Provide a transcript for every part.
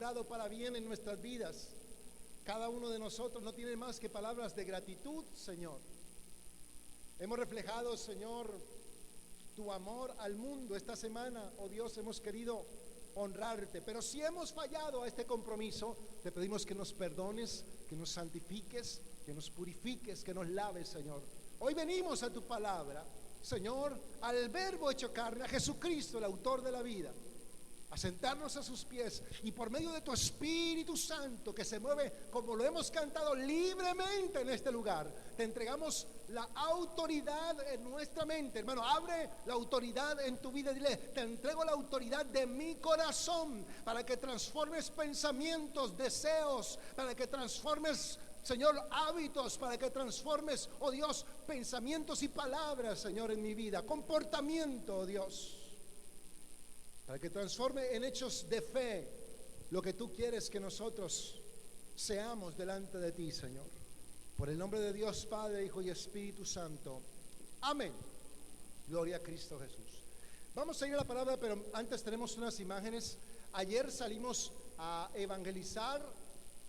obrado para bien en nuestras vidas. Cada uno de nosotros no tiene más que palabras de gratitud, Señor. Hemos reflejado, Señor, tu amor al mundo esta semana. Oh Dios, hemos querido honrarte, pero si hemos fallado a este compromiso, te pedimos que nos perdones, que nos santifiques, que nos purifiques, que nos laves, Señor. Hoy venimos a tu palabra, Señor, al Verbo hecho carne, a Jesucristo, el autor de la vida, a sentarnos a sus pies, y por medio de tu Espíritu Santo que se mueve, como lo hemos cantado, libremente en este lugar, te entregamos la autoridad en nuestra mente. Hermano, abre la autoridad en tu vida. Dile: te entrego la autoridad de mi corazón para que transformes pensamientos, deseos, para que transformes, Señor, hábitos, para que transformes, oh Dios, pensamientos y palabras, Señor, en mi vida, comportamiento, oh Dios, para que transforme en hechos de fe lo que tú quieres que nosotros seamos delante de ti, Señor. Por el nombre de Dios Padre, Hijo y Espíritu Santo. Amén. Gloria a Cristo Jesús. Vamos a ir a la palabra, pero antes tenemos unas imágenes. Ayer salimos a evangelizar.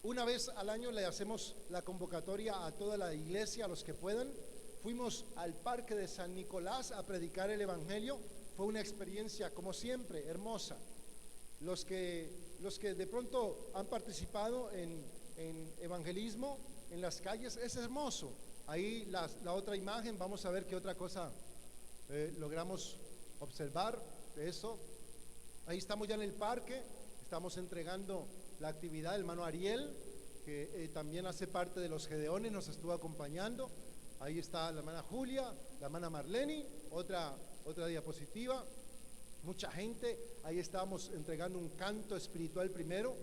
Una vez al año le hacemos la convocatoria a toda la iglesia, a los que puedan. Fuimos al Parque de San Nicolás a predicar el evangelio. Fue una experiencia, como siempre, hermosa. Los que de pronto han participado en evangelismo en las calles, es hermoso. Ahí la otra imagen, vamos a ver qué otra cosa logramos observar de eso. Ahí estamos ya en el parque, estamos entregando la actividad. El hermano Ariel, que también hace parte de los Gedeones, nos estuvo acompañando. Ahí está la hermana Julia, la hermana Marleni, otra diapositiva. Mucha gente. Ahí estábamos entregando un canto espiritual primero.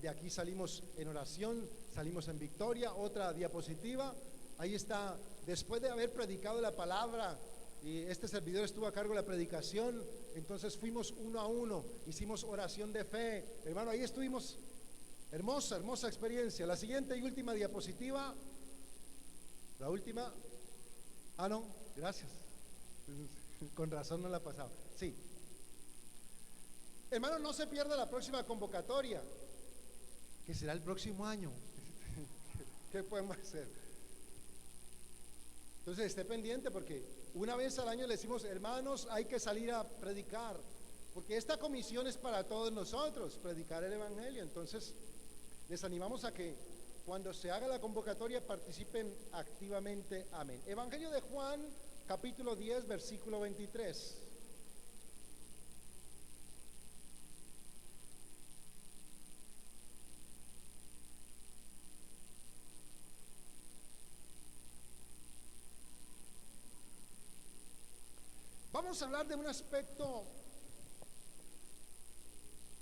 De aquí salimos en oración, salimos en victoria. Otra diapositiva. Ahí está, después de haber predicado la palabra, y este servidor estuvo a cargo de la predicación, entonces fuimos uno a uno, hicimos oración de fe. Hermano, ahí estuvimos. Hermosa experiencia. La siguiente y última diapositiva. La última. No, gracias. Con razón no la ha pasado. Sí. Hermano, no se pierda la próxima convocatoria, que será el próximo año. ¿Qué podemos hacer? Entonces esté pendiente, porque una vez al año le decimos: hermanos, hay que salir a predicar, porque esta comisión es para todos nosotros, predicar el evangelio. Entonces les animamos a que cuando se haga la convocatoria participen activamente. Amén. Evangelio de Juan, capítulo 10, versículo 23. Vamos a hablar de un aspecto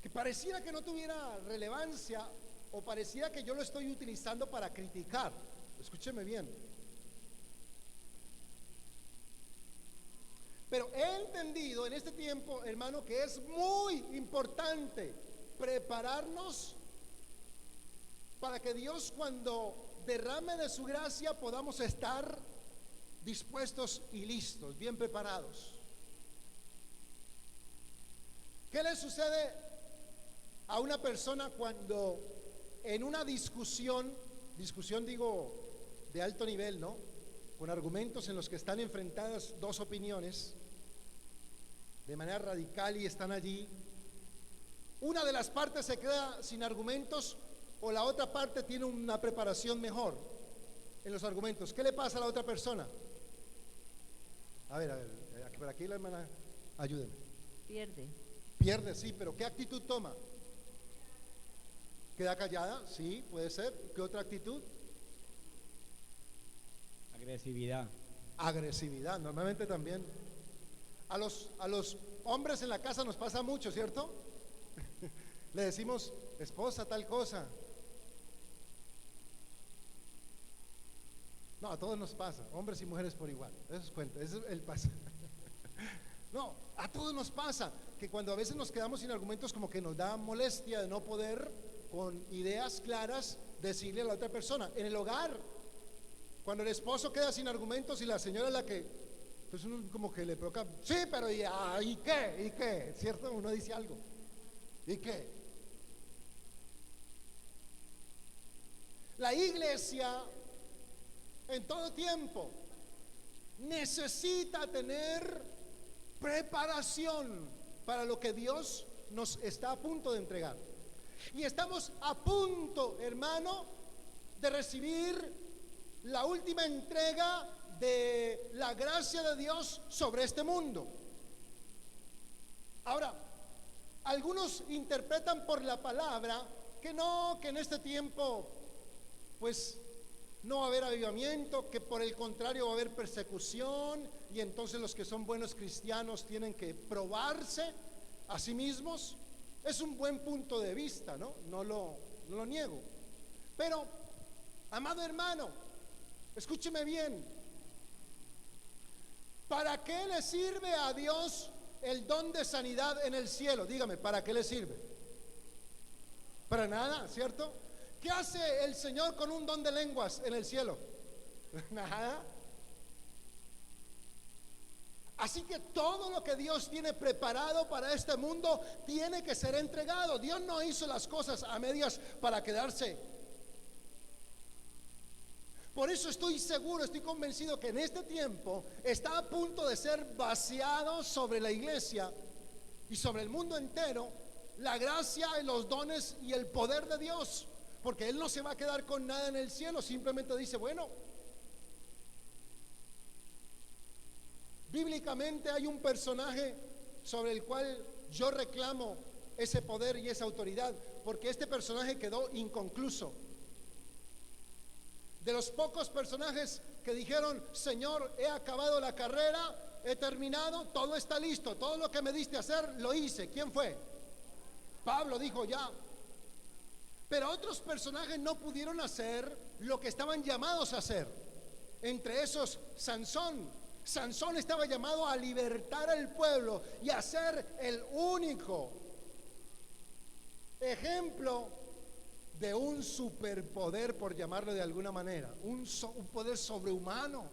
que pareciera que no tuviera relevancia, o pareciera que yo lo estoy utilizando para criticar. Escúcheme bien. Pero he entendido en este tiempo, hermano, que es muy importante prepararnos para que Dios, cuando derrame de su gracia, podamos estar dispuestos y listos, bien preparados. ¿Qué le sucede a una persona cuando en una discusión digo de alto nivel, ¿no?, con argumentos en los que están enfrentadas dos opiniones de manera radical y están allí, una de las partes se queda sin argumentos o la otra parte tiene una preparación mejor en los argumentos? ¿Qué le pasa a la otra persona? A ver, por aquí la hermana, ayúdenme. Pierde, sí, pero ¿qué actitud toma? ¿Queda callada? Sí, puede ser. ¿Qué otra actitud? Agresividad, normalmente también. A los hombres en la casa nos pasa mucho, ¿cierto? Le decimos: esposa, tal cosa. No, a todos nos pasa, hombres y mujeres por igual. Eso es cuenta, eso es el paso. No, a todos nos pasa que cuando a veces nos quedamos sin argumentos, como que nos da molestia de no poder, con ideas claras, decirle a la otra persona. En el hogar, cuando el esposo queda sin argumentos y la señora es la que, pues uno como que le provoca: sí, pero ¿y qué? ¿Y qué? ¿Cierto? Uno dice algo. ¿Y qué? La iglesia en todo tiempo necesita tener preparación para lo que Dios nos está a punto de entregar. Y estamos a punto, hermano, de recibir la última entrega de la gracia de Dios sobre este mundo. Ahora, algunos interpretan por la palabra que no, que en este tiempo pues no va a haber avivamiento, que por el contrario va a haber persecución, y entonces los que son buenos cristianos tienen que probarse a sí mismos. Es un buen punto de vista, ¿no? No lo niego. Pero, amado hermano, escúcheme bien. ¿Para qué le sirve a Dios el don de sanidad en el cielo? Dígame, ¿para qué le sirve? Para nada, ¿cierto? ¿Qué hace el Señor con un don de lenguas en el cielo? Nada. Así que todo lo que Dios tiene preparado para este mundo tiene que ser entregado. Dios no hizo las cosas a medias para quedarse. Por eso estoy seguro, estoy convencido que en este tiempo está a punto de ser vaciado sobre la iglesia y sobre el mundo entero la gracia y los dones y el poder de Dios. Porque Él no se va a quedar con nada en el cielo, simplemente dice, bueno, bíblicamente hay un personaje sobre el cual yo reclamo ese poder y esa autoridad, porque este personaje quedó inconcluso. De los pocos personajes que dijeron, Señor, he acabado la carrera, he terminado, todo está listo, todo lo que me diste a hacer, lo hice. ¿Quién fue? Pablo dijo ya. Pero otros personajes no pudieron hacer lo que estaban llamados a hacer. Entre esos, Sansón. Sansón estaba llamado a libertar al pueblo y a ser el único ejemplo de un superpoder, por llamarlo de alguna manera, un poder sobrehumano.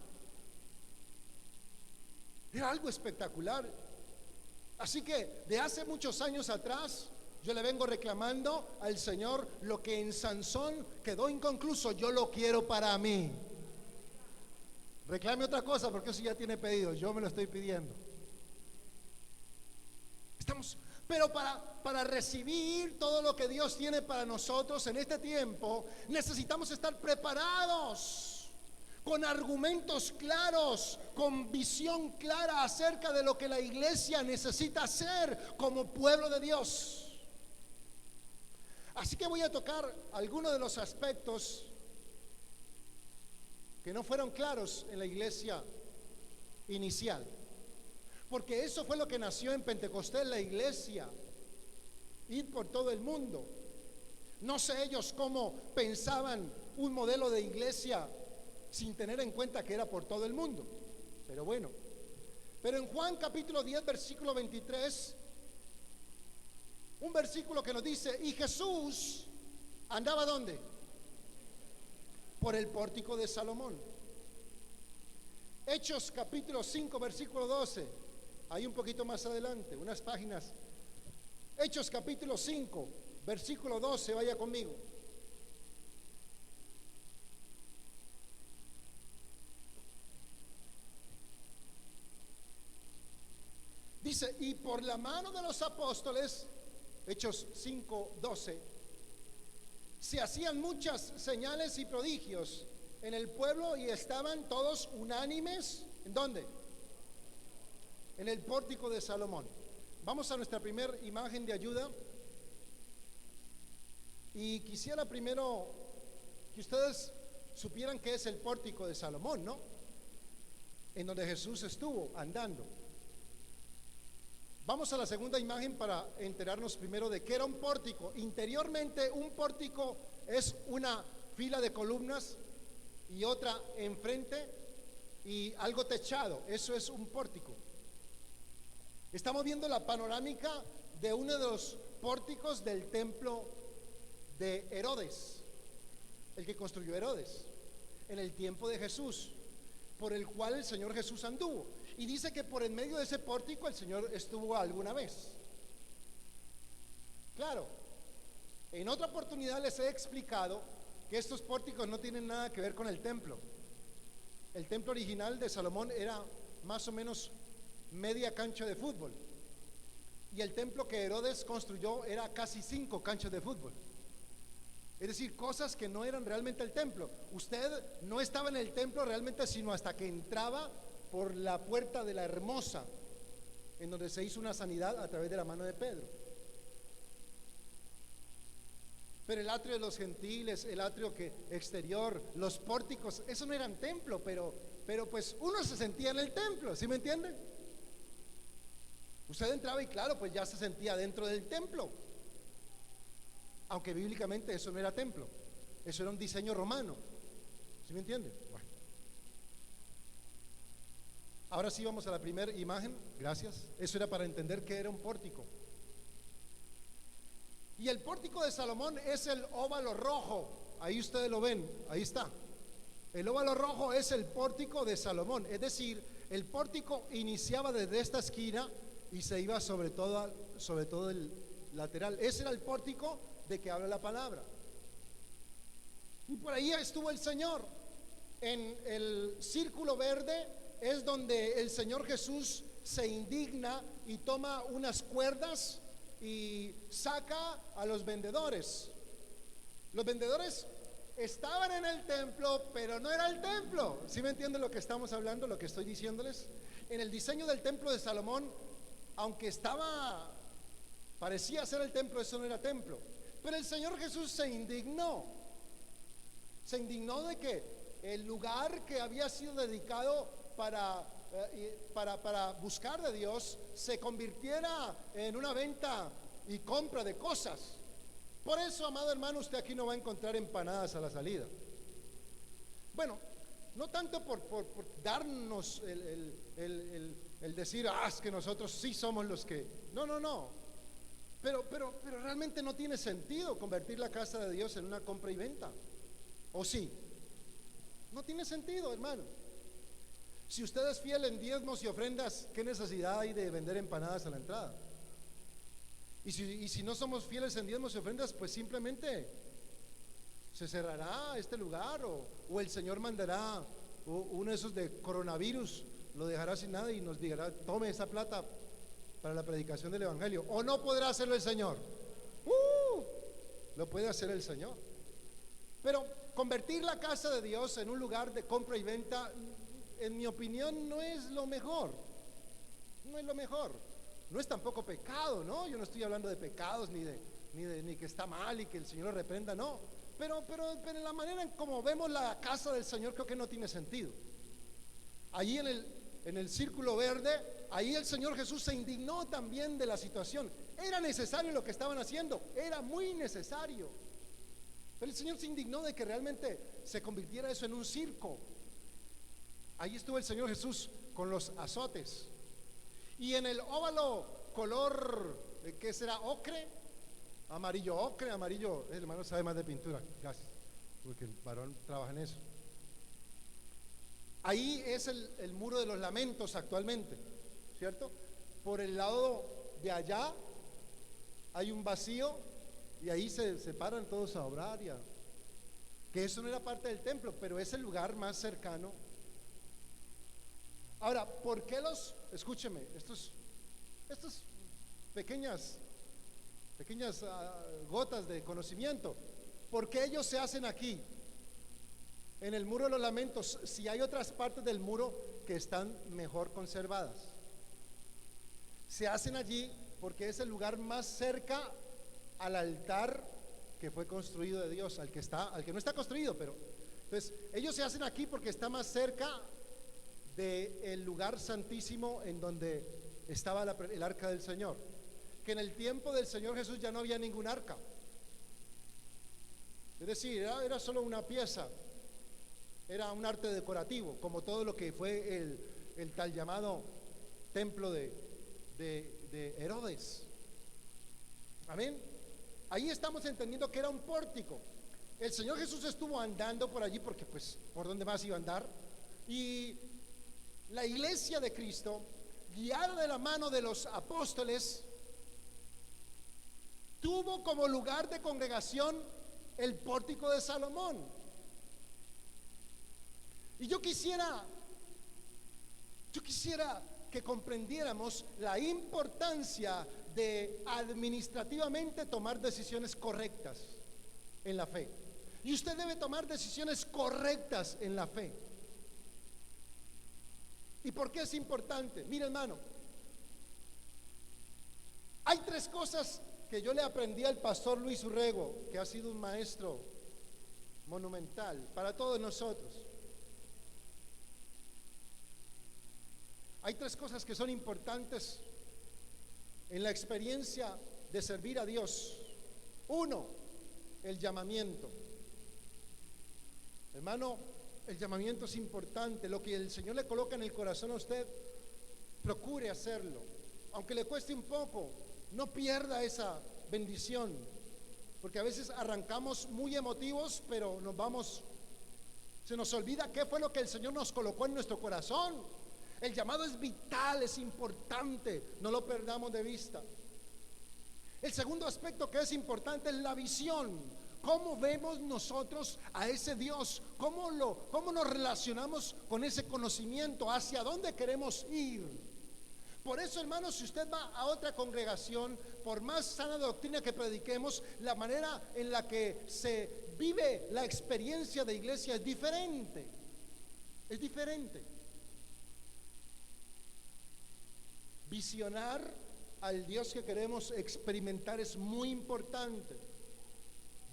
Era algo espectacular. Así que de hace muchos años atrás yo le vengo reclamando al Señor lo que en Sansón quedó inconcluso, yo lo quiero para mí. Reclame otra cosa porque eso ya tiene pedido, yo me lo estoy pidiendo. Pero para recibir todo lo que Dios tiene para nosotros en este tiempo, necesitamos estar preparados, con argumentos claros, con visión clara acerca de lo que la iglesia necesita hacer como pueblo de Dios. Así que voy a tocar algunos de los aspectos que no fueron claros en la iglesia inicial, porque eso fue lo que nació en Pentecostés, la iglesia, ir por todo el mundo. No sé ellos cómo pensaban un modelo de iglesia sin tener en cuenta que era por todo el mundo, pero bueno. Pero en Juan capítulo 10 versículo 23, un versículo que nos dice, y Jesús andaba ¿dónde? Por el pórtico de Salomón. Hechos capítulo 5 versículo 12, ahí un poquito más adelante, unas páginas. Hechos capítulo 5 versículo 12, vaya conmigo. Dice, y por la mano de los apóstoles, Hechos 5, 12, se hacían muchas señales y prodigios en el pueblo y estaban todos unánimes. ¿En dónde? En el pórtico de Salomón. Vamos a nuestra primera imagen de ayuda. Y quisiera primero que ustedes supieran qué es el pórtico de Salomón, ¿no? En donde Jesús estuvo andando. Vamos a la segunda imagen para enterarnos primero de qué era un pórtico. Interiormente, un pórtico es una fila de columnas y otra enfrente y algo techado. Eso es un pórtico. Estamos viendo la panorámica de uno de los pórticos del templo de Herodes, el que construyó Herodes en el tiempo de Jesús, por el cual el Señor Jesús anduvo. Y dice que por en medio de ese pórtico el Señor estuvo alguna vez. Claro, en otra oportunidad les he explicado que estos pórticos no tienen nada que ver con el templo. El templo original de Salomón era más o menos media cancha de fútbol, y el templo que Herodes construyó era casi 5 canchas de fútbol. Es decir, cosas que no eran realmente el templo. Usted no estaba en el templo realmente sino hasta que entraba por la puerta de la Hermosa, en donde se hizo una sanidad a través de la mano de Pedro. Pero el atrio de los gentiles, el atrio exterior, los pórticos, eso no eran templo, pero pues uno se sentía en el templo, ¿sí me entiende? Usted entraba y claro, pues ya se sentía dentro del templo, aunque bíblicamente eso no era templo, eso era un diseño romano, ¿sí me entiende? Bueno. Ahora sí vamos a la primera imagen, gracias. Eso era para entender que era un pórtico. Y el pórtico de Salomón es el óvalo rojo, ahí ustedes lo ven, ahí está. El óvalo rojo es el pórtico de Salomón, es decir, el pórtico iniciaba desde esta esquina y se iba sobre todo el lateral. Ese era el pórtico de que habla la palabra. Y por ahí estuvo el Señor. En el círculo verde es donde el Señor Jesús se indigna y toma unas cuerdas y saca a los vendedores. Los vendedores estaban en el templo, pero no era el templo. ¿Sí me entienden lo que estamos hablando, lo que estoy diciéndoles? En el diseño del templo de Salomón, aunque parecía ser el templo, eso no era templo. Pero el Señor Jesús se indignó de que el lugar que había sido dedicado para buscar de Dios se convirtiera en una venta y compra de cosas. Por eso, amado hermano, usted aquí no va a encontrar empanadas a la salida. Bueno, no tanto por darnos el decir, es que nosotros sí somos los que... No. Pero realmente no tiene sentido convertir la casa de Dios en una compra y venta. ¿O sí? No tiene sentido, hermano. Si usted es fiel en diezmos y ofrendas, ¿qué necesidad hay de vender empanadas a la entrada? Y si no somos fieles en diezmos y ofrendas, pues simplemente se cerrará este lugar, o el Señor mandará uno de esos de coronavirus, lo dejará sin nada y nos dirá, tome esa plata para la predicación del evangelio. ¿O no podrá hacerlo el Señor? Lo puede hacer el Señor. Pero convertir la casa de Dios en un lugar de compra y venta, en mi opinión, no es lo mejor. No es lo mejor. No es tampoco pecado, ¿no? Yo no estoy hablando de pecados ni que está mal y que el Señor lo reprenda, no. Pero en la manera en como vemos la casa del Señor, creo que no tiene sentido. Allí en el círculo verde, ahí el Señor Jesús se indignó también de la situación. Era necesario lo que estaban haciendo, era muy necesario. Pero el Señor se indignó de que realmente se convirtiera eso en un circo. Ahí estuvo el Señor Jesús con los azotes. Y en el óvalo color, ¿qué será? Ocre, amarillo, el hermano sabe más de pintura, gracias, porque el varón trabaja en eso. Ahí es el muro de los lamentos actualmente, ¿cierto? Por el lado de allá hay un vacío y ahí se paran todos a orar que eso no era parte del templo, pero es el lugar más cercano. Ahora, ¿por qué escúcheme, estos pequeñas gotas de conocimiento, ¿por qué ellos se hacen aquí, en el muro de los lamentos, si hay otras partes del muro que están mejor conservadas? Se hacen allí porque es el lugar más cerca al altar que fue construido de Dios, al que no está construido, pero entonces ellos se hacen aquí porque está más cerca del lugar santísimo en donde estaba el arca del Señor, que en el tiempo del Señor Jesús ya no había ningún arca, es decir, era solo una pieza, era un arte decorativo, como todo lo que fue el tal llamado templo de Herodes. Amén. Ahí estamos entendiendo que era un pórtico. El Señor Jesús estuvo andando por allí porque pues por dónde más iba a andar, y la iglesia de Cristo, guiada de la mano de los apóstoles, tuvo como lugar de congregación el pórtico de Salomón. Y yo quisiera que comprendiéramos la importancia de administrativamente tomar decisiones correctas en la fe. Y usted debe tomar decisiones correctas en la fe. ¿Y por qué es importante? Mire, hermano, hay tres cosas que yo le aprendí al pastor Luis Urrego, que ha sido un maestro monumental para todos nosotros. Hay tres cosas que son importantes en la experiencia de servir a Dios. Uno, el llamamiento. Hermano, el llamamiento es importante. Lo que el Señor le coloca en el corazón a usted, procure hacerlo. Aunque le cueste un poco, no pierda esa bendición. Porque a veces arrancamos muy emotivos, pero se nos olvida qué fue lo que el Señor nos colocó en nuestro corazón. El llamado es vital, es importante, no lo perdamos de vista. El segundo aspecto que es importante es la visión. ¿Cómo vemos nosotros a ese Dios? ¿Cómo nos relacionamos con ese conocimiento? ¿Hacia dónde queremos ir? Por eso, hermanos, si usted va a otra congregación, por más sana doctrina que prediquemos, la manera en la que se vive la experiencia de iglesia es diferente. Es diferente. Visionar al Dios que queremos experimentar es muy importante.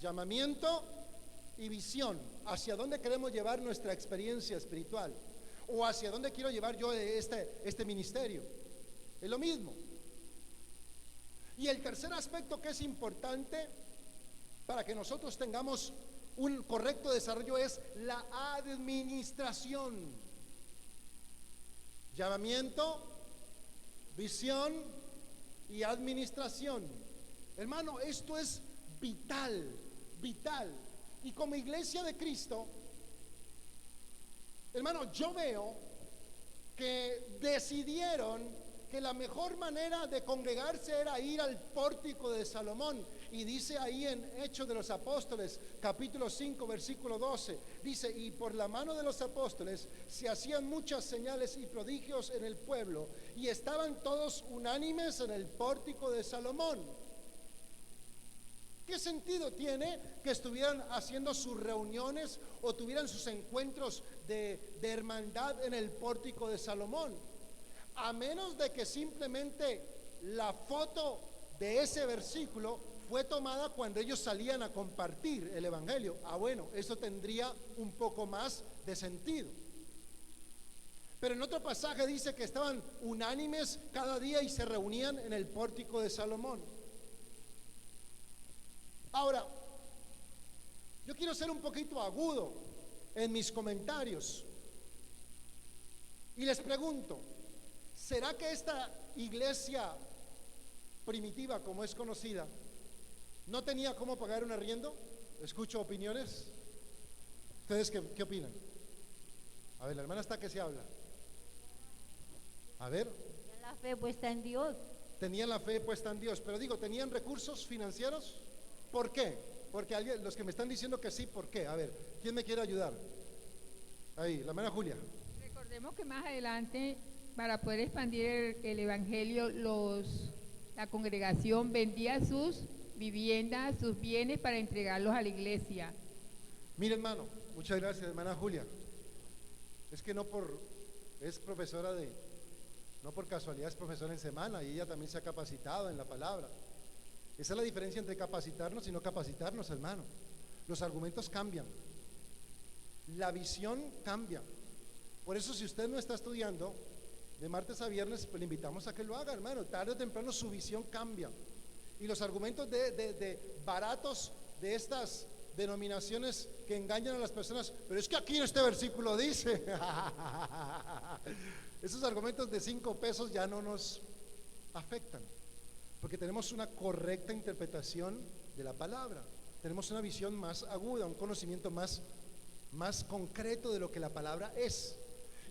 Llamamiento y visión. ¿Hacia dónde queremos llevar nuestra experiencia espiritual? ¿O hacia dónde quiero llevar yo este ministerio? Es lo mismo. Y el tercer aspecto que es importante para que nosotros tengamos un correcto desarrollo es la administración. Llamamiento, visión y administración. Hermano, esto es vital, vital. Y como iglesia de Cristo, hermano, yo veo que decidieron que la mejor manera de congregarse era ir al pórtico de Salomón. Y dice ahí en Hechos de los Apóstoles, capítulo 5, versículo 12, dice: y por la mano de los apóstoles se hacían muchas señales y prodigios en el pueblo, y estaban todos unánimes en el pórtico de Salomón. ¿Qué sentido tiene que estuvieran haciendo sus reuniones o tuvieran sus encuentros de hermandad en el pórtico de Salomón? A menos de que simplemente la foto de ese versículo fue tomada cuando ellos salían a compartir el evangelio. Bueno, eso tendría un poco más de sentido. Pero en otro pasaje dice que estaban unánimes cada día y se reunían en el pórtico de Salomón. Ahora, yo quiero ser un poquito agudo en mis comentarios y les pregunto: ¿será que esta iglesia primitiva, como es conocida, no tenía cómo pagar un arriendo? Escucho opiniones. ¿Ustedes qué opinan? A ver, la hermana está que se habla. A ver. Tenían la fe puesta en Dios. Tenían la fe puesta en Dios, pero digo, ¿tenían recursos financieros? ¿Por qué? Porque los que me están diciendo que sí, ¿por qué? A ver, ¿quién me quiere ayudar? Ahí, la hermana Julia. Recordemos que más adelante, para poder expandir el evangelio, la congregación vendía sus viviendas, sus bienes para entregarlos a la iglesia. Mire, hermano, muchas gracias, hermana Julia. Es que es profesora no por casualidad es profesora en semana, y ella también se ha capacitado en la palabra. Esa es la diferencia entre capacitarnos y no capacitarnos, hermano. Los argumentos cambian, la visión cambia. Por eso, si usted no está estudiando de martes a viernes, pues le invitamos a que lo haga, hermano. Tarde o temprano su visión cambia. Y los argumentos de baratos de estas denominaciones que engañan a las personas: pero es que aquí en este versículo dice esos argumentos de 5 pesos ya no nos afectan, porque tenemos una correcta interpretación de la palabra, tenemos una visión más aguda, un conocimiento más concreto de lo que la palabra es.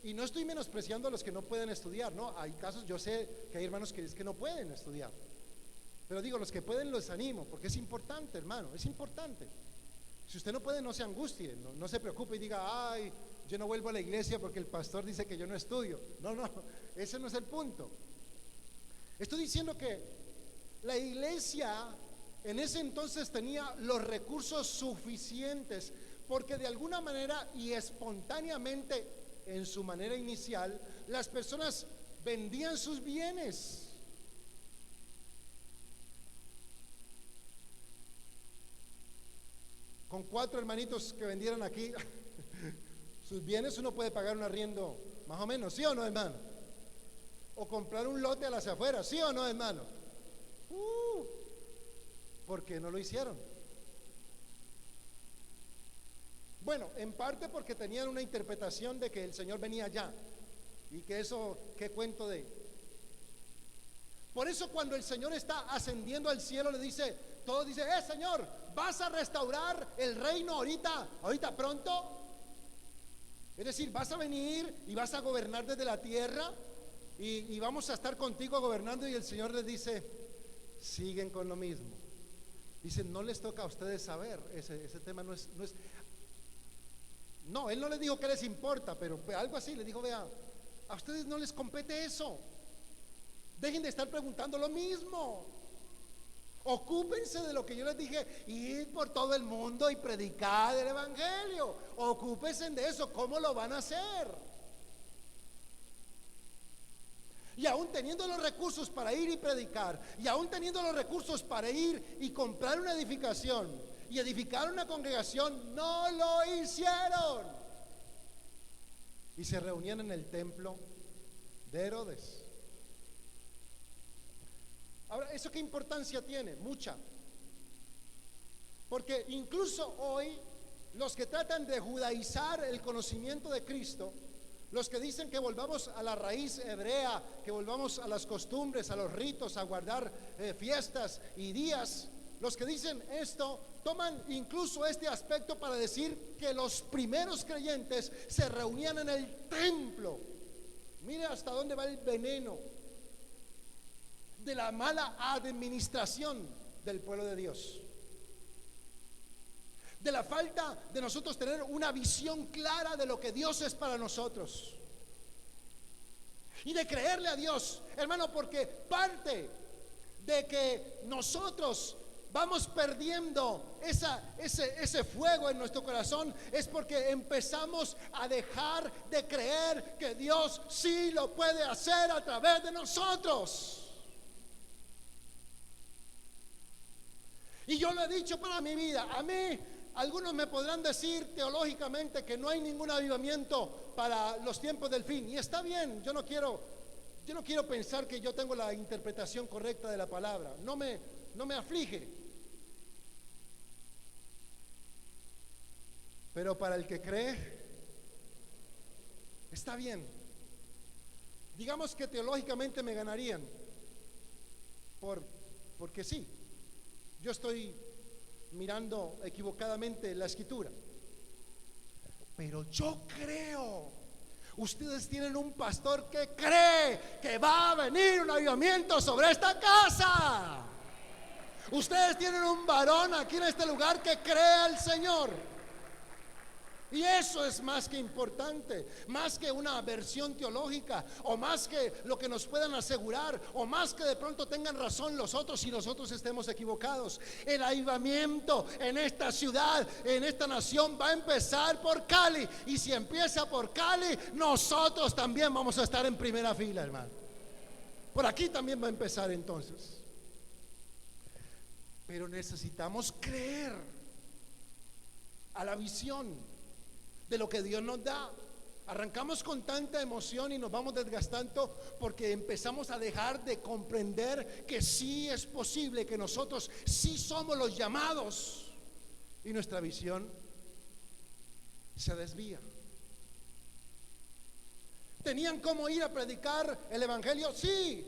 Y no estoy menospreciando a los que no pueden estudiar, no, hay casos, yo sé que hay hermanos que no pueden estudiar, pero digo, los que pueden los animo, porque es importante, hermano, es importante. Si usted no puede, no se angustie, no se preocupe y diga, ay, yo no vuelvo a la iglesia porque el pastor dice que yo no estudio. No, ese no es el punto. Estoy diciendo que la iglesia en ese entonces tenía los recursos suficientes, porque de alguna manera y espontáneamente, en su manera inicial, las personas vendían sus bienes. Con 4 hermanitos que vendieran aquí sus bienes, uno puede pagar un arriendo más o menos, ¿sí o no, hermano? O comprar un lote a las afueras, ¿sí o no, hermano? ¿Por qué no lo hicieron? Bueno, en parte porque tenían una interpretación de que el Señor venía ya, y que eso, ¿qué cuento de? Por eso cuando el Señor está ascendiendo al cielo, le dice, todos dicen, Señor, ¿vas a restaurar el reino ahorita pronto? Es decir, vas a venir y vas a gobernar desde la tierra y vamos a estar contigo gobernando. Y el Señor les dice, siguen con lo mismo. Dicen, no les toca a ustedes saber, ese tema no es. No, Él no les dijo que les importa, pero algo así, les dijo, vea, a ustedes no les compete eso. Dejen de estar preguntando lo mismo. Ocúpense de lo que yo les dije, ir por todo el mundo y predicar el evangelio. Ocúpense de eso. ¿Cómo lo van a hacer? Y aún teniendo los recursos para ir y predicar, y aún teniendo los recursos para ir y comprar una edificación y edificar una congregación, no lo hicieron. Y se reunían en el templo de Herodes. Ahora, ¿eso qué importancia tiene? Mucha. Porque incluso hoy, los que tratan de judaizar el conocimiento de Cristo, los que dicen que volvamos a la raíz hebrea, que volvamos a las costumbres, a los ritos, a guardar fiestas y días, los que dicen esto, toman incluso este aspecto para decir que los primeros creyentes se reunían en el templo. Mire hasta dónde va el veneno de la mala administración del pueblo de Dios, de la falta de nosotros tener una visión clara de lo que Dios es para nosotros y de creerle a Dios, hermano, porque parte de que nosotros vamos perdiendo ese fuego en nuestro corazón es porque empezamos a dejar de creer que Dios sí lo puede hacer a través de nosotros. Y yo lo he dicho para mi vida. A mí, algunos me podrán decir teológicamente que no hay ningún avivamiento para los tiempos del fin. Y está bien, yo no quiero pensar que yo tengo la interpretación correcta de la palabra. No me aflige. Pero para el que cree, está bien. Digamos que teológicamente me ganarían. Porque sí. Yo estoy mirando equivocadamente la escritura, pero yo creo. Ustedes tienen un pastor que cree que va a venir un avivamiento sobre esta casa. Ustedes tienen un varón aquí en este lugar que cree al Señor. Y eso es más que importante, más que una versión teológica, o más que lo que nos puedan asegurar, o más que de pronto tengan razón los otros y nosotros estemos equivocados. El avivamiento en esta ciudad, en esta nación, va a empezar por Cali. Y si empieza por Cali, nosotros también vamos a estar en primera fila, hermano. Por aquí también va a empezar entonces. Pero necesitamos creer a la visión de lo que Dios nos da. Arrancamos con tanta emoción y nos vamos desgastando porque empezamos a dejar de comprender que sí es posible, que nosotros sí somos los llamados, y nuestra visión se desvía. ¿Tenían cómo ir a predicar el evangelio? Sí.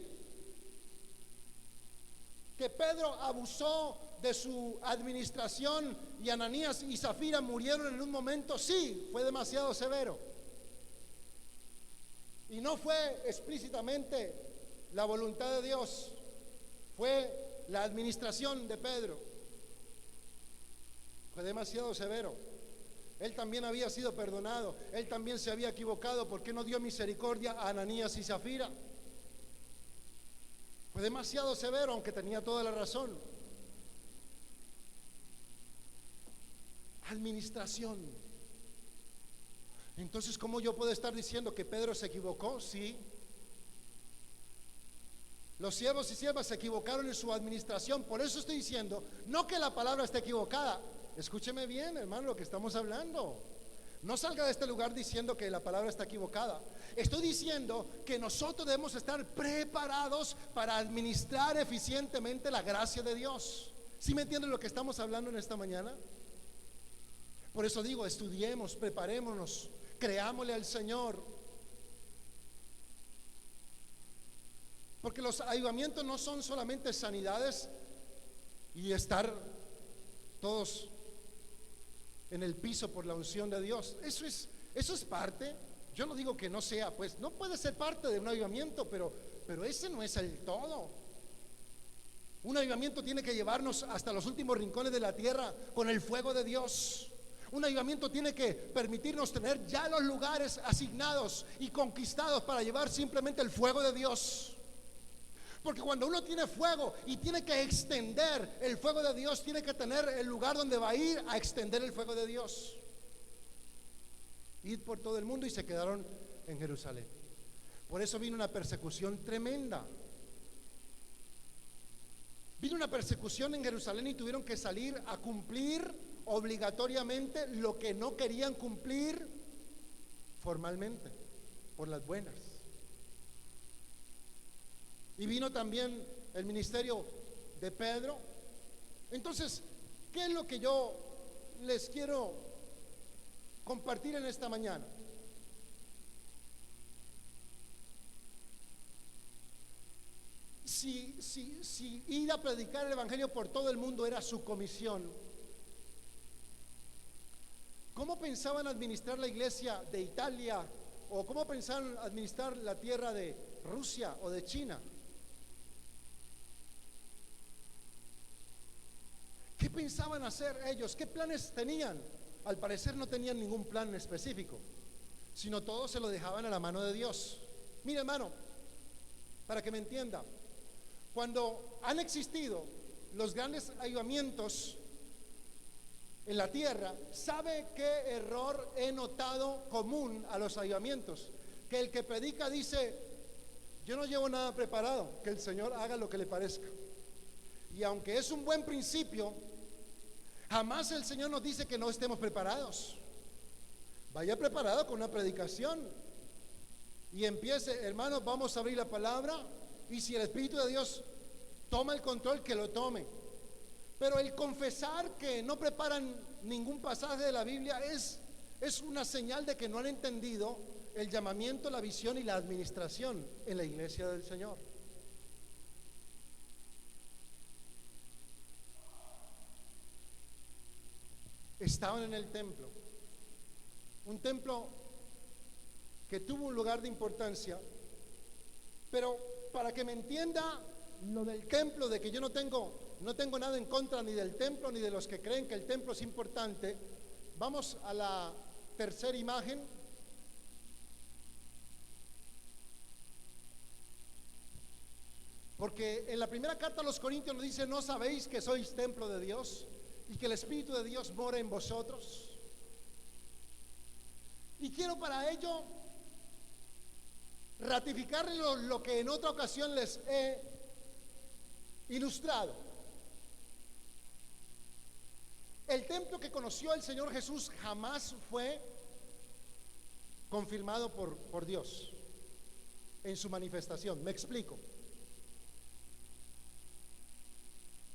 Que Pedro abusó de su administración y Ananías y Zafira murieron en un momento, sí, fue demasiado severo. Y no fue explícitamente la voluntad de Dios, fue la administración de Pedro. Fue demasiado severo. Él también había sido perdonado. Él también se había equivocado. ¿Por qué no dio misericordia a Ananías y Zafira? Fue demasiado severo, aunque tenía toda la razón. Administración. Entonces, ¿cómo yo puedo estar diciendo que Pedro se equivocó? Sí. Los siervos y siervas se equivocaron en su administración. Por eso estoy diciendo, no que la palabra esté equivocada. Escúcheme bien, hermano, lo que estamos hablando. No salga de este lugar diciendo que la palabra está equivocada. Estoy diciendo que nosotros debemos estar preparados para administrar eficientemente la gracia de Dios. ¿Sí me entienden lo que estamos hablando en esta mañana? Por eso digo, estudiemos, preparémonos, creámosle al Señor. Porque los avivamientos no son solamente sanidades y estar todos en el piso por la unción de Dios. Eso es parte. Yo no digo que no sea, pues no puede ser parte de un avivamiento, pero ese no es el todo. Un avivamiento tiene que llevarnos hasta los últimos rincones de la tierra con el fuego de Dios. Un avivamiento tiene que permitirnos tener ya los lugares asignados y conquistados para llevar simplemente el fuego de Dios. Porque cuando uno tiene fuego y tiene que extender el fuego de Dios, tiene que tener el lugar donde va a ir a extender el fuego de Dios. Ir por todo el mundo, y se quedaron en Jerusalén. Por eso vino una persecución tremenda. Vino una persecución en Jerusalén y tuvieron que salir a cumplir obligatoriamente lo que no querían cumplir formalmente, por las buenas. Y vino también el ministerio de Pedro. Entonces, ¿qué es lo que yo les quiero compartir en esta mañana? Si ir a predicar el evangelio por todo el mundo era su comisión, ¿cómo pensaban administrar la iglesia de Italia? ¿O cómo pensaban administrar la tierra de Rusia o de China? ¿Qué pensaban hacer ellos? ¿Qué planes tenían? Al parecer no tenían ningún plan específico, sino todo se lo dejaban a la mano de Dios. Mire, hermano, para que me entienda, cuando han existido los grandes avivamientos en la tierra, ¿sabe qué error he notado común a los avivamientos? Que el que predica dice: yo no llevo nada preparado, que el Señor haga lo que le parezca. Y aunque es un buen principio, jamás el Señor nos dice que no estemos preparados. Vaya preparado con una predicación y empiece: hermanos, vamos a abrir la palabra, y si el Espíritu de Dios toma el control, que lo tome. Pero el confesar que no preparan ningún pasaje de la Biblia es una señal de que no han entendido el llamamiento, la visión y la administración en la iglesia del Señor. Estaban en el templo, un templo que tuvo un lugar de importancia, pero para que me entienda lo del templo, de que yo no tengo nada en contra ni del templo ni de los que creen que el templo es importante, vamos a la tercera imagen. Porque en la primera carta a los Corintios nos dice: ¿no sabéis que sois templo de Dios y que el Espíritu de Dios mora en vosotros? Y quiero para ello ratificar lo que en otra ocasión les he ilustrado. El templo que conoció el Señor Jesús jamás fue confirmado por Dios en su manifestación. Me explico.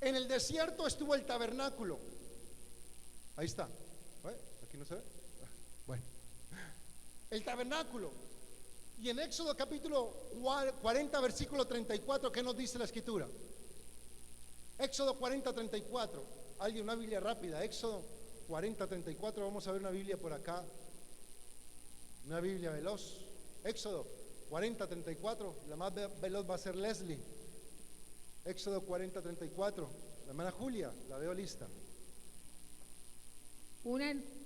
En el desierto estuvo el tabernáculo. Ahí está. ¿Aquí no se ve? Bueno, el tabernáculo. Y en Éxodo capítulo 40, versículo 34, ¿qué nos dice la escritura? Éxodo 40, 34. Alguien, una Biblia rápida. Éxodo 40, 34. Vamos a ver una Biblia por acá, una Biblia veloz. Éxodo 40, 34. La más veloz va a ser Leslie. Éxodo 40, 34. La hermana Julia, la veo lista.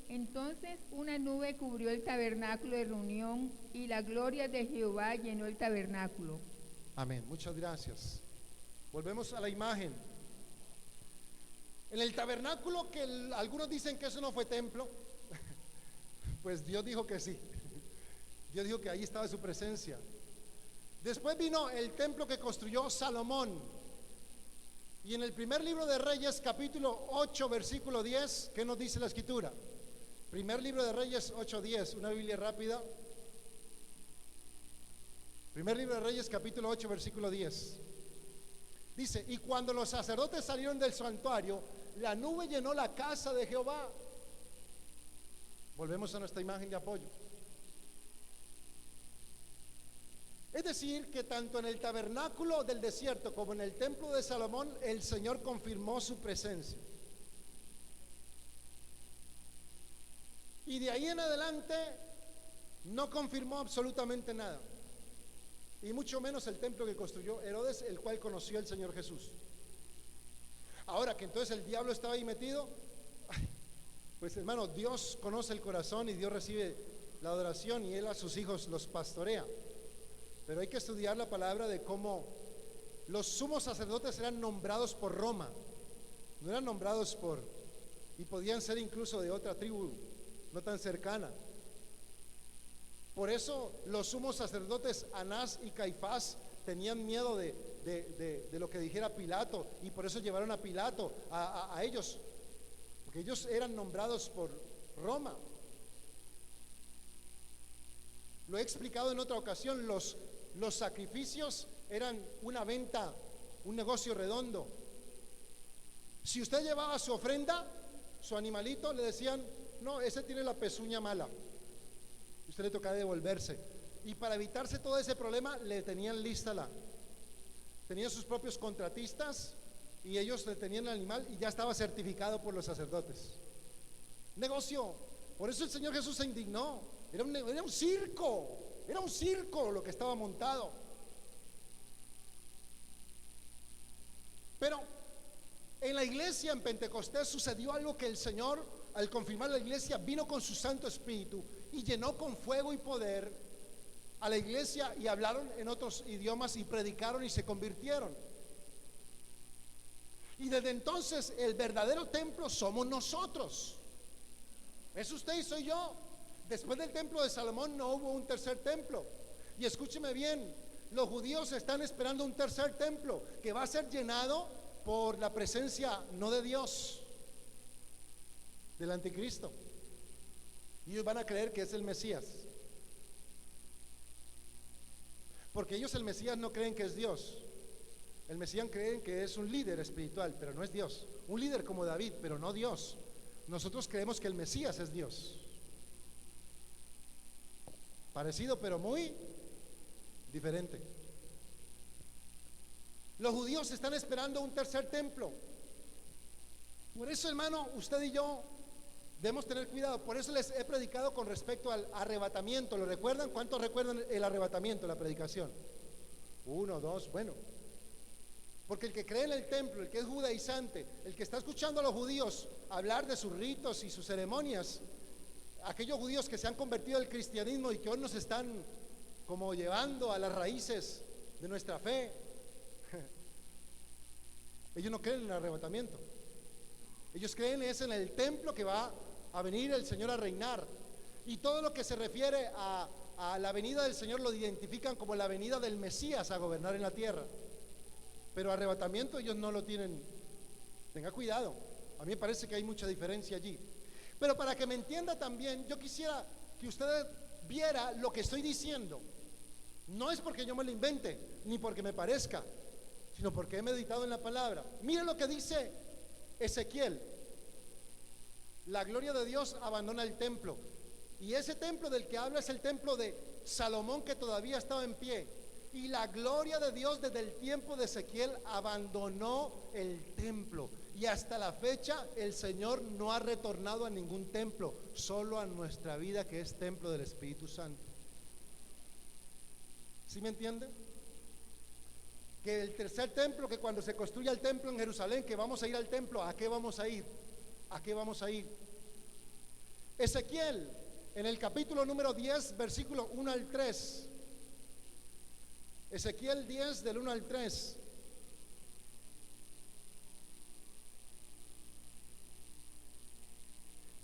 Entonces una nube cubrió el tabernáculo de reunión y la gloria de Jehová llenó el tabernáculo. Amén. Muchas gracias. Volvemos a la imagen. En el tabernáculo, que algunos dicen que eso no fue templo, pues Dios dijo que sí. Dios dijo que ahí estaba su presencia. Después vino el templo que construyó Salomón. Y en el primer libro de Reyes, capítulo 8, versículo 10, ¿qué nos dice la escritura? Primer libro de Reyes 8:10, una Biblia rápida. Primer libro de Reyes, capítulo 8, versículo 10. Dice: y cuando los sacerdotes salieron del santuario, la nube llenó la casa de Jehová. Volvemos a nuestra imagen de apoyo. Es decir, que tanto en el tabernáculo del desierto como en el templo de Salomón, el Señor confirmó su presencia. Y de ahí en adelante no confirmó absolutamente nada. Y mucho menos el templo que construyó Herodes, el cual conoció al Señor Jesús. Ahora que entonces el diablo estaba ahí metido, pues hermano, Dios conoce el corazón y Dios recibe la adoración y Él a sus hijos los pastorea. Pero hay que estudiar la palabra de cómo los sumos sacerdotes eran nombrados por Roma, no eran nombrados y podían ser incluso de otra tribu, no tan cercana. Por eso los sumos sacerdotes Anás y Caifás tenían miedo de lo que dijera Pilato, y por eso llevaron a Pilato a ellos, porque ellos eran nombrados por Roma. Lo he explicado en otra ocasión, los sacrificios eran una venta, un negocio redondo. Si usted llevaba su ofrenda, su animalito, le decían: no, ese tiene la pezuña mala, usted le tocaba devolverse. Y para evitarse todo ese problema, le tenían tenían sus propios contratistas y ellos le tenían el animal y ya estaba certificado por los sacerdotes. Negocio. Por eso el Señor Jesús se indignó. Era un circo lo que estaba montado. Pero en la iglesia, en Pentecostés, sucedió algo, que el Señor, al confirmar la iglesia, vino con su Santo Espíritu y llenó con fuego y poder a la iglesia, y hablaron en otros idiomas y predicaron y se convirtieron. Y desde entonces el verdadero templo somos nosotros. Es usted y soy yo. Después del templo de Salomón no hubo un tercer templo. Y escúcheme bien, los judíos están esperando un tercer templo que va a ser llenado por la presencia no de Dios, del anticristo. Y ellos van a creer que es el Mesías, porque ellos, el Mesías, no creen que es Dios. El Mesías creen que es un líder espiritual, pero no es Dios. Un líder como David, pero no Dios. Nosotros creemos que el Mesías es Dios. Parecido, pero muy diferente. Los judíos están esperando un tercer templo. Por eso, hermano, usted y yo debemos tener cuidado. Por eso les he predicado con respecto al arrebatamiento. ¿Lo recuerdan? ¿Cuántos recuerdan el arrebatamiento, la predicación? 1, 2, bueno. Porque el que cree en el templo, el que es judaizante, el que está escuchando a los judíos hablar de sus ritos y sus ceremonias, aquellos judíos que se han convertido al cristianismo y que hoy nos están como llevando a las raíces de nuestra fe, ellos no creen en el arrebatamiento. Ellos creen es en el templo que va a venir el Señor a reinar. Y todo lo que se refiere a la venida del Señor lo identifican como la venida del Mesías a gobernar en la tierra. Pero arrebatamiento ellos no lo tienen. Tenga cuidado. A mí me parece que hay mucha diferencia allí. Pero para que me entienda también, yo quisiera que usted viera lo que estoy diciendo. No es porque yo me lo invente, ni porque me parezca, sino porque he meditado en la palabra. Mire lo que dice Ezequiel. La gloria de Dios abandona el templo. Y ese templo del que habla es el templo de Salomón, que todavía estaba en pie. Y la gloria de Dios desde el tiempo de Ezequiel abandonó el templo. Y hasta la fecha el Señor no ha retornado a ningún templo, solo a nuestra vida, que es templo del Espíritu Santo. ¿Sí me entiende? Que el tercer templo, que cuando se construya el templo en Jerusalén, que vamos a ir al templo, ¿a qué vamos a ir? ¿A qué vamos a ir? Ezequiel, en el capítulo número 10, versículo 1 al 3. Ezequiel 10, del 1 al 3.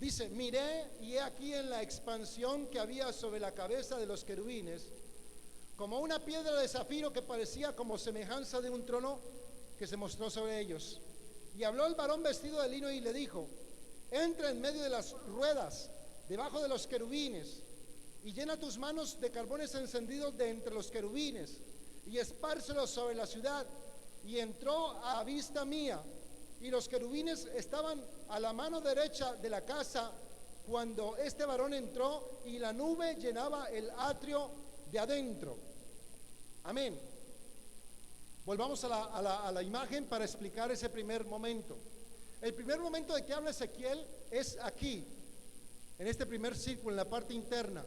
Dice: miré y he aquí en la expansión que había sobre la cabeza de los querubines, como una piedra de zafiro que parecía como semejanza de un trono que se mostró sobre ellos. Y habló el varón vestido de lino y le dijo: entra en medio de las ruedas, debajo de los querubines, y llena tus manos de carbones encendidos de entre los querubines, y espárcelos sobre la ciudad. Y entró a vista mía, y los querubines estaban a la mano derecha de la casa cuando este varón entró, y la nube llenaba el atrio de adentro. Amén. Volvamos a la imagen para explicar ese primer momento. El primer momento de que habla Ezequiel es aquí, en este primer círculo, en la parte interna.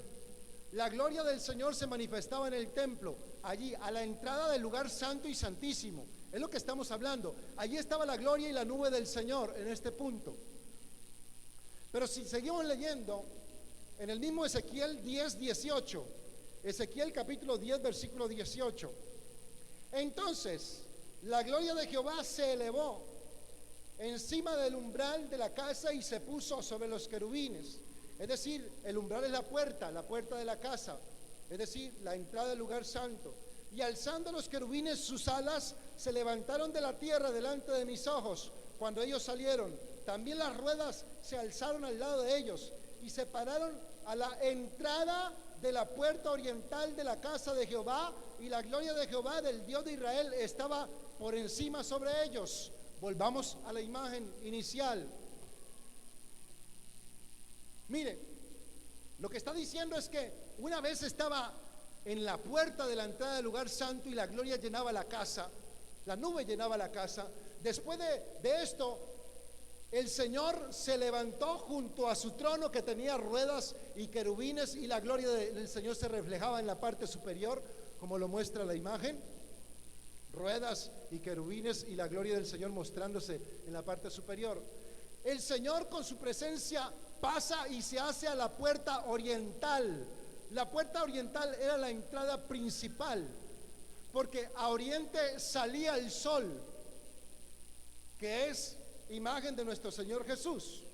La gloria del Señor se manifestaba en el templo, allí a la entrada del lugar santo y santísimo. Es lo que estamos hablando. Allí estaba la gloria y la nube del Señor en este punto. Pero si seguimos leyendo, en el mismo Ezequiel 10, 18, Ezequiel capítulo 10, versículo 18. Entonces la gloria de Jehová se elevó encima del umbral de la casa y se puso sobre los querubines. Es decir, el umbral es la puerta de la casa, es decir, la entrada del lugar santo. Y alzando los querubines sus alas, se levantaron de la tierra delante de mis ojos cuando ellos salieron. También las ruedas se alzaron al lado de ellos y se pararon a la entrada de la puerta oriental de la casa de Jehová, y la gloria de Jehová, del Dios de Israel, estaba por encima sobre ellos. Volvamos a la imagen inicial. Mire, lo que está diciendo es que una vez estaba en la puerta de la entrada del lugar santo y la gloria llenaba la casa, la nube llenaba la casa. Después de esto, el Señor se levantó junto a su trono que tenía ruedas y querubines, y la gloria del Señor se reflejaba en la parte superior, como lo muestra la imagen. Ruedas y querubines y la gloria del Señor mostrándose en la parte superior. El Señor con su presencia pasa y se hace a la puerta oriental. La puerta oriental era la entrada principal, porque a oriente salía el sol, que es imagen de nuestro Señor Jesús.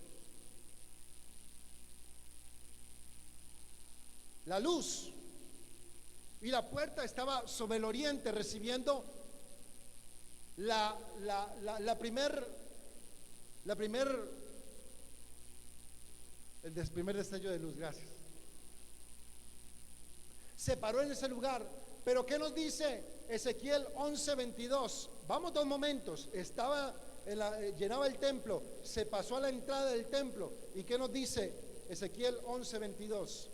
La luz. Y la puerta estaba sobre el oriente, recibiendo el primer destello de luz. Gracias. Se paró en ese lugar. Pero ¿qué nos dice Ezequiel 11:22? Vamos 2 momentos. Estaba llenaba el templo, se pasó a la entrada del templo. ¿Y qué nos dice Ezequiel 11:22?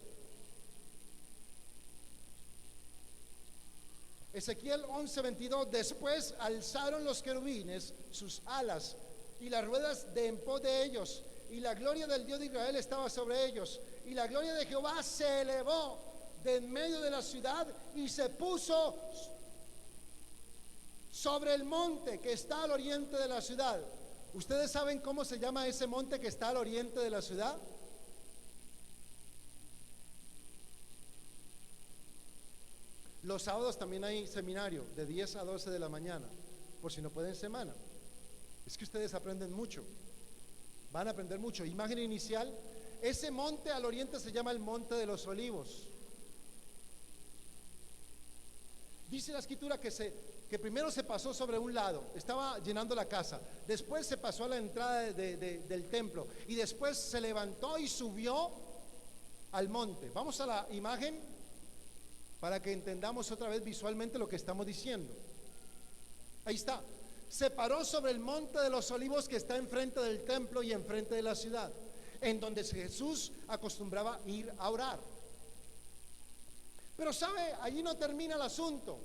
Ezequiel 11:22. Después alzaron los querubines sus alas y las ruedas de en pos de ellos, y la gloria del Dios de Israel estaba sobre ellos, y la gloria de Jehová se elevó de en medio de la ciudad y se puso sobre el monte que está al oriente de la ciudad. ¿Ustedes saben cómo se llama ese monte que está al oriente de la ciudad? Los sábados también hay seminario de 10 a 12 de la mañana, por si no pueden semana. Es que ustedes aprenden mucho, van a aprender mucho. Imagen inicial, ese monte al oriente se llama el Monte de los Olivos. Dice la escritura que primero se pasó sobre un lado, estaba llenando la casa, después se pasó a la entrada del templo, y después se levantó y subió al monte. Vamos a la imagen para que entendamos otra vez visualmente lo que estamos diciendo. Ahí está. Se paró sobre el monte de los olivos que está enfrente del templo y enfrente de la ciudad, en donde Jesús acostumbraba ir a orar. Pero sabe, allí no termina el asunto.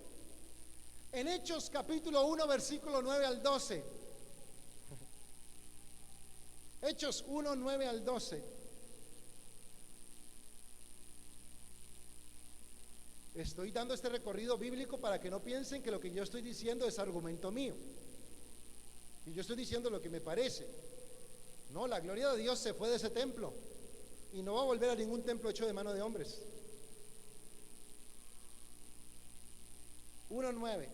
En Hechos capítulo 1, versículo 9 al 12. Hechos 1, 9 al 12. Estoy dando este recorrido bíblico para que no piensen que lo que yo estoy diciendo es argumento mío. Y yo estoy diciendo lo que me parece. No, la gloria de Dios se fue de ese templo. y no va a volver a ningún templo hecho de mano de hombres. 1:9.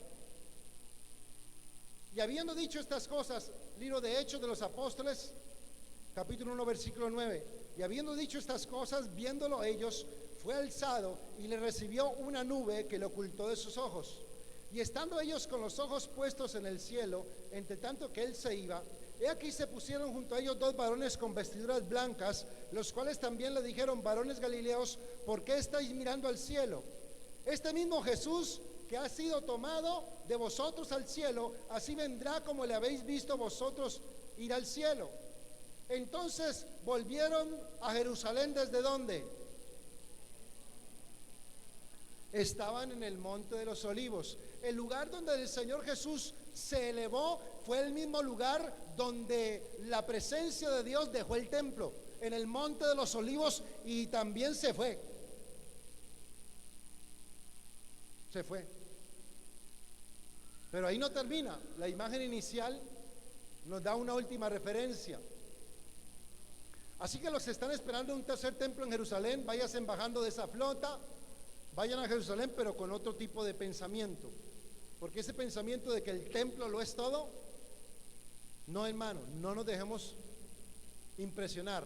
Y habiendo dicho estas cosas, libro de Hechos de los Apóstoles, capítulo 1, versículo 9. Y habiendo dicho estas cosas, viéndolo ellos, fue alzado y le recibió una nube que le ocultó de sus ojos. Y estando ellos con los ojos puestos en el cielo, entre tanto que él se iba, he aquí se pusieron junto a ellos dos varones con vestiduras blancas, los cuales también le dijeron: varones galileos, ¿por qué estáis mirando al cielo? Este mismo Jesús que ha sido tomado de vosotros al cielo, así vendrá como le habéis visto vosotros ir al cielo. Entonces volvieron a Jerusalén. ¿Desde dónde? Estaban en el Monte de los Olivos. El lugar donde el Señor Jesús se elevó fue el mismo lugar donde la presencia de Dios dejó el templo, en el Monte de los Olivos, y también se fue. Se fue. Pero ahí no termina. La imagen inicial nos da una última referencia. Así que los que están esperando un tercer templo en Jerusalén, váyanse bajando de esa flota, vayan a Jerusalén, pero con otro tipo de pensamiento. Porque ese pensamiento de que el templo lo es todo, no, hermano, no nos dejemos impresionar.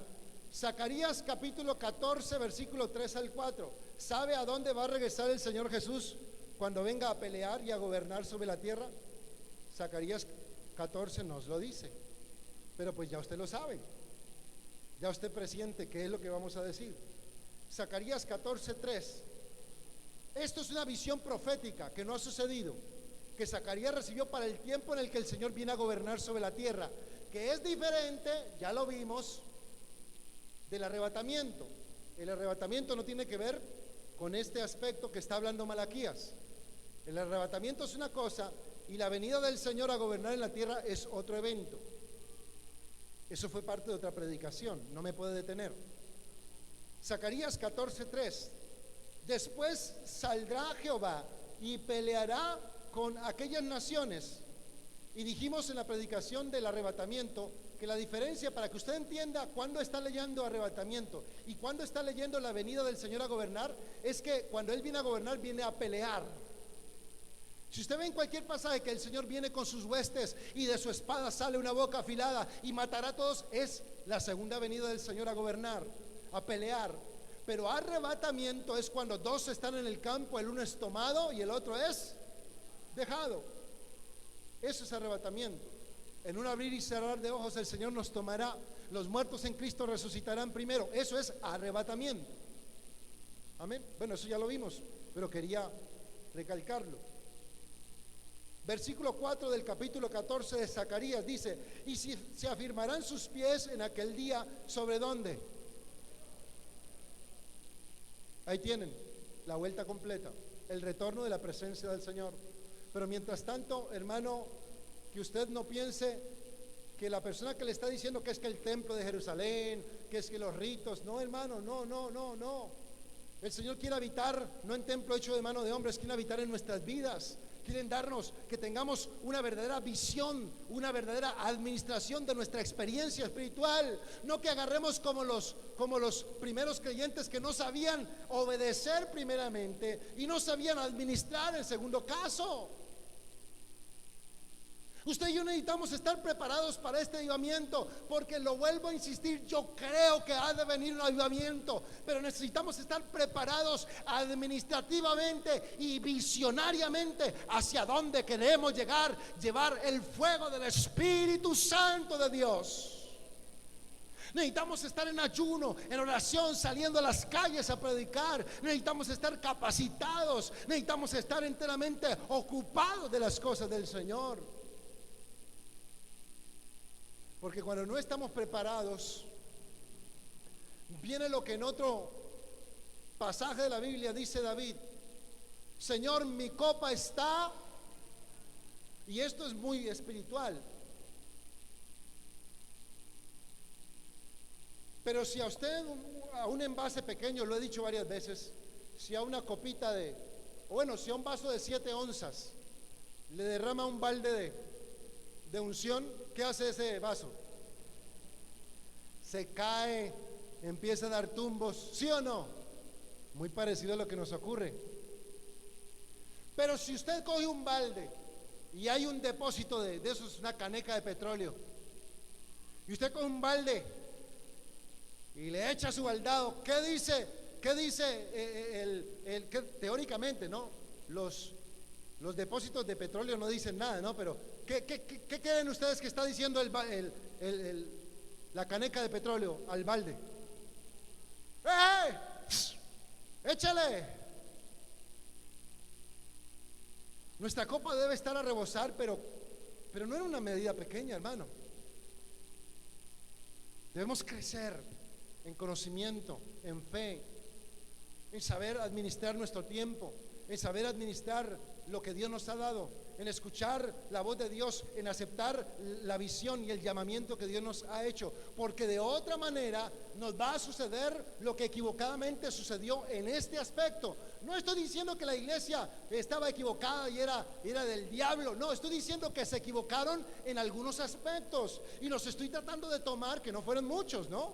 Zacarías capítulo 14, versículo 3 al 4. ¿Sabe a dónde va a regresar el Señor Jesús cuando venga a pelear y a gobernar sobre la tierra? Zacarías 14 nos lo dice, pero pues ya usted lo sabe, ya usted presiente qué es lo que vamos a decir. Zacarías 14:3. Esto es una visión profética que no ha sucedido, que Zacarías recibió para el tiempo en el que el Señor viene a gobernar sobre la tierra, que es diferente, ya lo vimos, del arrebatamiento. El arrebatamiento no tiene que ver con este aspecto que está hablando Malaquías. El arrebatamiento es una cosa y la venida del Señor a gobernar en la tierra es otro evento. Eso fue parte de otra predicación, no me puede detener. Zacarías 14:3. Después saldrá Jehová y peleará con aquellas naciones. Y dijimos en la predicación del arrebatamiento que la diferencia, para que usted entienda cuándo está leyendo arrebatamiento y cuándo está leyendo la venida del Señor a gobernar, es que cuando Él viene a gobernar, viene a pelear. Si usted ve en cualquier pasaje que el Señor viene con sus huestes y de su espada sale una boca afilada y matará a todos, es la segunda venida del Señor a gobernar, a pelear. Pero arrebatamiento es cuando dos están en el campo, el uno es tomado y el otro es dejado. Eso es arrebatamiento. En un abrir y cerrar de ojos el Señor nos tomará. Los muertos en Cristo resucitarán primero. Eso es arrebatamiento. Amén. Bueno, eso ya lo vimos, pero quería recalcarlo. Versículo 4 del capítulo 14 de Zacarías dice: y si se afirmarán sus pies en aquel día, ¿sobre dónde? Ahí tienen la vuelta completa, el retorno de la presencia del Señor. Pero mientras tanto, hermano, que usted no piense que la persona que le está diciendo que es que el templo de Jerusalén, que es que los ritos, no, hermano, no. El Señor quiere habitar no en templo hecho de mano de hombres, quiere habitar en nuestras vidas. Quieren darnos que tengamos una verdadera visión, una verdadera administración de nuestra experiencia espiritual. No que agarremos como los primeros creyentes que no sabían obedecer primeramente y no sabían administrar en segundo caso. Usted y yo necesitamos estar preparados para este avivamiento, porque lo vuelvo a insistir, yo creo que ha de venir un avivamiento, pero necesitamos estar preparados administrativamente y visionariamente hacia dónde queremos llegar, llevar el fuego del Espíritu Santo de Dios. Necesitamos estar en ayuno, en oración, saliendo a las calles a predicar. Necesitamos estar capacitados, necesitamos estar enteramente ocupados de las cosas del Señor. Porque cuando no estamos preparados, viene lo que en otro pasaje de la Biblia dice David: Señor, mi copa está, y esto es muy espiritual. Pero si a usted, a un envase pequeño, lo he dicho varias veces, si a una copita si a un vaso de 7 onzas le derrama un balde de unción, ¿qué hace ese vaso? Se cae empieza a dar tumbos, ¿sí o no? Muy parecido a lo que nos ocurre. Pero si usted coge un balde y hay un depósito de eso, es una caneca de petróleo, y usted coge un balde y le echa su baldado, ¿qué dice? Que teóricamente, ¿no? Los depósitos de petróleo no dicen nada, ¿no? Pero ¿qué creen ustedes que está diciendo la caneca de petróleo al balde? ¡Eh! ¡Échale! Nuestra copa debe estar a rebosar, pero no en una medida pequeña, hermano. Debemos crecer en conocimiento, en fe, en saber administrar nuestro tiempo, en saber administrar lo que Dios nos ha dado, en escuchar la voz de Dios, en aceptar la visión y el llamamiento que Dios nos ha hecho, porque de otra manera nos va a suceder lo que equivocadamente sucedió en este aspecto. No estoy diciendo que la iglesia estaba equivocada y era del diablo, no, estoy diciendo que se equivocaron en algunos aspectos y los estoy tratando de tomar, que no fueron muchos, ¿no?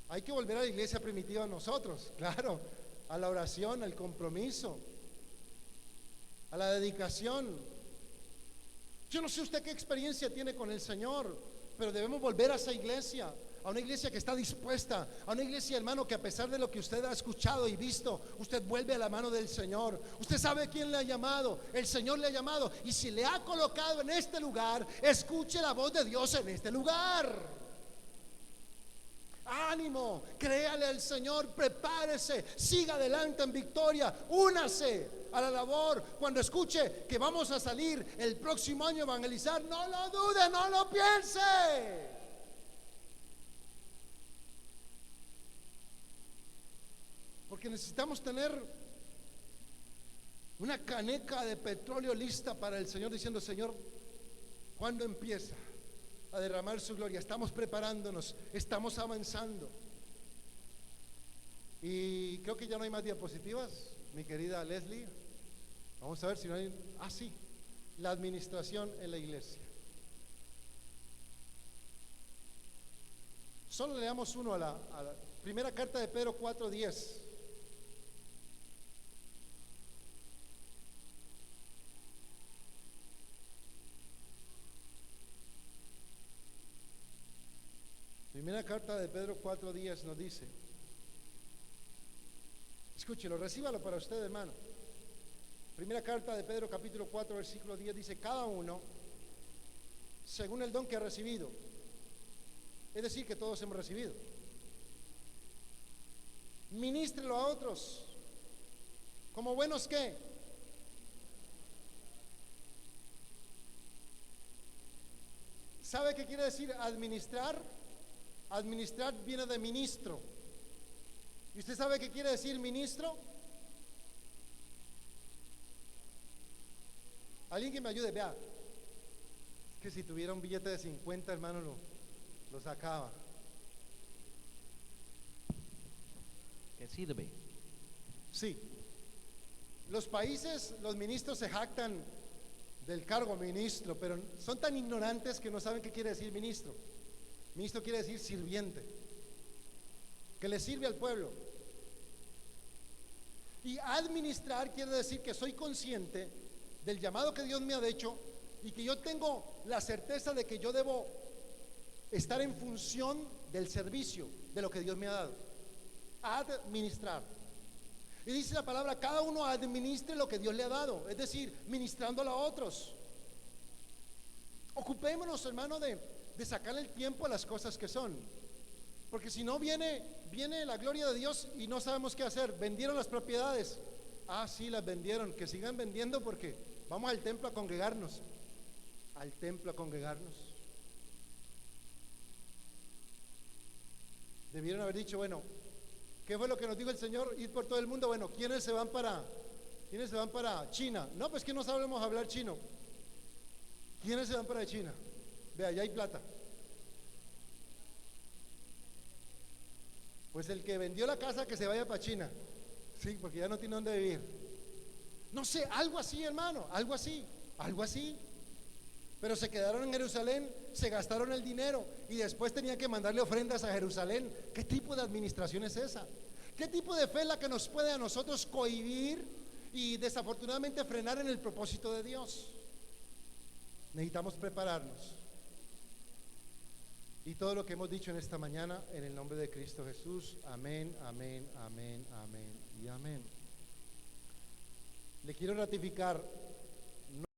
Hay que volver a la iglesia primitiva nosotros, claro, a la oración, al compromiso, a la dedicación. Yo no sé usted qué experiencia tiene con el Señor, pero debemos volver a esa iglesia, a una iglesia que está dispuesta, a una iglesia, hermano, que a pesar de lo que usted ha escuchado y visto, usted vuelve a la mano del Señor. Usted sabe quién le ha llamado, el Señor le ha llamado, y si le ha colocado en este lugar, escuche la voz de Dios en este lugar. Ánimo, créale al Señor, prepárese, siga adelante en victoria, únase a la labor. Cuando escuche que vamos a salir el próximo año a evangelizar, no lo dude, no lo piense. Porque necesitamos tener una caneca de petróleo lista para el Señor, diciendo: Señor, ¿cuándo empieza a derramar su gloria? Estamos preparándonos, estamos avanzando. Y creo que ya no hay más diapositivas, mi querida Leslie. Vamos a ver si no hay. Sí, la administración en la iglesia. Solo leamos uno a la primera carta de Pedro 4:10. Primera carta de Pedro 4:10 nos dice, escúchelo, recíbalo para usted, hermano. Primera carta de Pedro capítulo 4 versículo 10 dice: cada uno según el don que ha recibido. Es decir, que todos hemos recibido. Ministrelo a otros como buenos ¿qué? ¿Sabe qué quiere decir administrar? Administrar viene de ministro. ¿Y usted sabe qué quiere decir ministro? Alguien que me ayude, vea. Es que si tuviera un billete de 50, hermano, lo sacaba. ¿Qué sirve? Sí. Los países, los ministros se jactan del cargo ministro, pero son tan ignorantes que no saben qué quiere decir ministro. Ministro quiere decir sirviente, que le sirve al pueblo. Y administrar quiere decir que soy consciente del llamado que Dios me ha hecho y que yo tengo la certeza de que yo debo estar en función del servicio de lo que Dios me ha dado. Administrar. Y dice la palabra: cada uno administre lo que Dios le ha dado, es decir, ministrándolo a otros. Ocupémonos, hermano, de sacarle el tiempo a las cosas que son, porque si no viene la gloria de Dios y no sabemos qué hacer. Vendieron las propiedades, sí, las vendieron, que sigan vendiendo, porque vamos al templo a congregarnos, Debieron haber dicho: bueno, ¿qué fue lo que nos dijo el Señor? Ir por todo el mundo. Bueno, ¿quiénes se van para China? No, pues que no sabemos hablar chino. ¿Quiénes se van para China? Vea, ya hay plata. Pues el que vendió la casa, que se vaya para China. Sí, porque ya no tiene dónde vivir. No sé, algo así, hermano, algo así. Pero se quedaron en Jerusalén se gastaron el dinero y después tenían que mandarle ofrendas a Jerusalén. ¿Qué tipo de administración es esa? ¿Qué tipo de fe es la que nos puede a nosotros cohibir y desafortunadamente frenar en el propósito de Dios? Necesitamos prepararnos. Y todo lo que hemos dicho en esta mañana, en el nombre de Cristo Jesús. Amén, amén, amén, amén y amén. Le quiero ratificar.